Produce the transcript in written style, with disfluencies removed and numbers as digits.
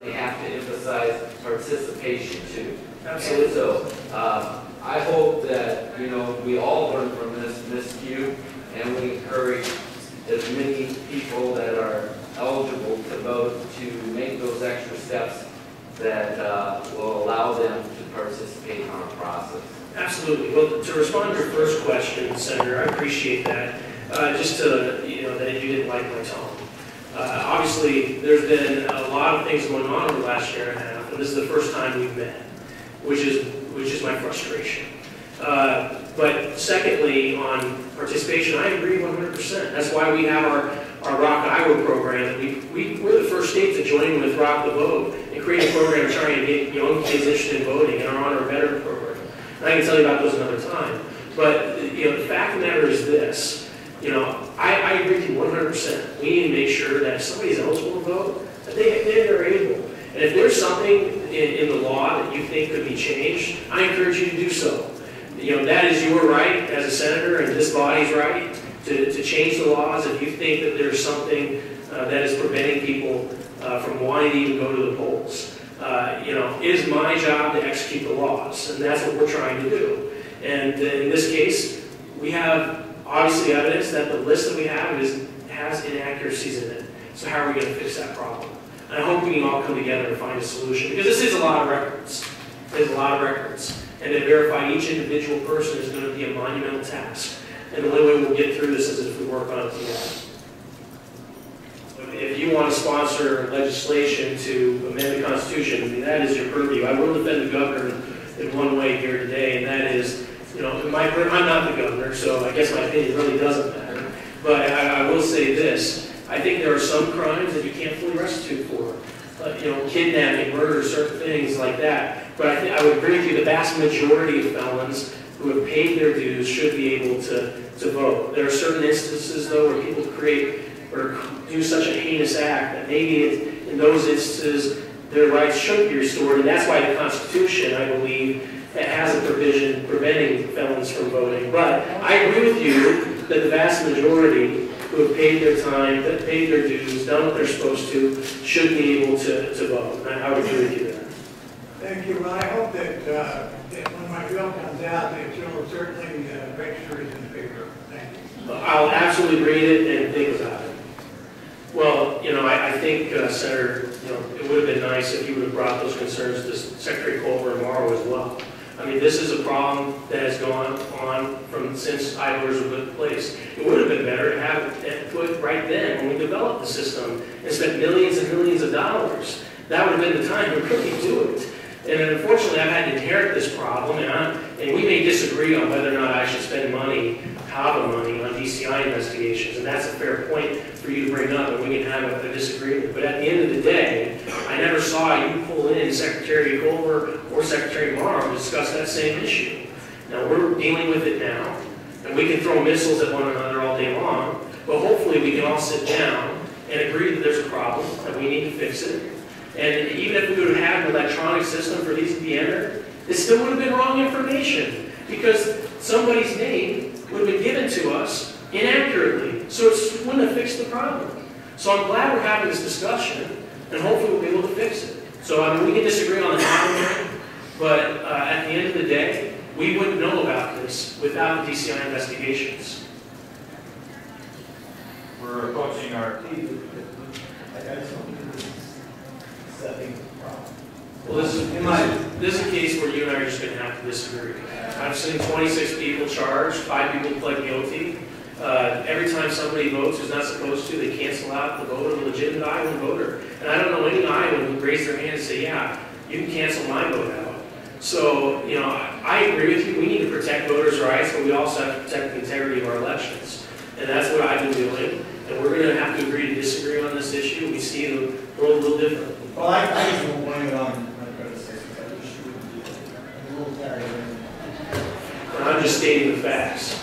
They have to emphasize participation too. Absolutely. And so I hope that we all learn from this miscue, and we encourage as many people that are eligible to vote to make those extra steps that will allow them to participate in our process. Absolutely. Well, to respond to your first question, Senator, I appreciate that. Just to, that you didn't like my tone. Obviously, there's been a lot of things going on over the last year and a half, and this is the first time we've met, which is my frustration. But secondly, on participation, I agree 100%. That's why we have our Rock Iowa program. That we're the first state to join with Rock the Vote and create a program trying to get young kids interested in voting in our Honor Veteran program. And I can tell you about those another time. But the fact of the matter is this. I agree with you 100%. We need to make sure that if somebody's eligible to vote, that they're able. And if there's something in the law that you think could be changed, I encourage you to do so. That is your right as a senator, and this body's right to change the laws if you think that there's something that is preventing people from wanting to even go to the polls. It is my job to execute the laws, and that's what we're trying to do. And in this case, we have obviously evidence that the list that we have has inaccuracies in it. So how are we going to fix that problem? And I hope we can all come together and find a solution, because this is a lot of records. There's a lot of records. And to verify each individual person is going to be a monumental task. And the only way we'll get through this is if we work on it together. If you want to sponsor legislation to amend the Constitution, that is your purview. I will defend the governor in one way here today, and that is, I'm not the governor, so I guess my opinion really doesn't matter. But I will say this. I think there are some crimes that you can't fully restitute for. Kidnapping, murder, certain things like that. But I would agree with you, the vast majority of felons who have paid their dues should be able to vote. There are certain instances, though, where people create or do such a heinous act that maybe in those instances their rights should be restored. And that's why the Constitution, I believe, has a provision preventing felons from voting. But I agree with you that the vast majority who have paid their time, that paid their dues, done what they're supposed to, should be able to vote. And I would agree with you there. Thank you. Well, I hope that when my bill comes out, that you'll certainly register it in the paper. Thank you. I'll absolutely read it and think about it. Well, I think, Senator, it would have been nice if you would have brought those concerns to Secretary Colbert tomorrow as well. I mean, this is a problem that has gone on since idlers were put in place. It would have been better to have it put right then when we developed the system and spent millions and millions of dollars. That would have been the time to really do it. And unfortunately, I've had to inherit this problem, and we may disagree on whether or not I should spend money, how the money, on DCI investigations, and that's a fair point for you to bring up, and we can have a disagreement. But at the end of the day, I never saw you pull in Secretary Colbert or Secretary Morrow to discuss that same issue. Now, we're dealing with it now, and we can throw missiles at one another all day long, but hopefully we can all sit down and agree that there's a problem, that we need to fix it. And even if we would have had an electronic system for these to be entered, it still would have been wrong information, because somebody's name would have been given to us inaccurately, so it wouldn't have fixed the problem. So I'm glad we're having this discussion, and hopefully we'll be able to fix it. So I mean, we can disagree on the how, but at the end of the day, we wouldn't know about this without the DCI investigations. We're approaching our Well, this is a case where you and I are just going to have to disagree. I've seen 26 people charged, 5 people pled guilty. Every time somebody votes who's not supposed to, they cancel out the vote of a legitimate Iowan voter. And I don't know any Iowan who raised their hand and say, yeah, you can cancel my vote out. So, I agree with you. We need to protect voters' rights, but we also have to protect the integrity of our elections. And that's what I've been doing. And we're going to have to agree to disagree on this issue. We see the world a little differently. Well, I just won't blame it on my predecessors. I just wouldn't do it. I'm a little tired of it. I'm just stating the facts.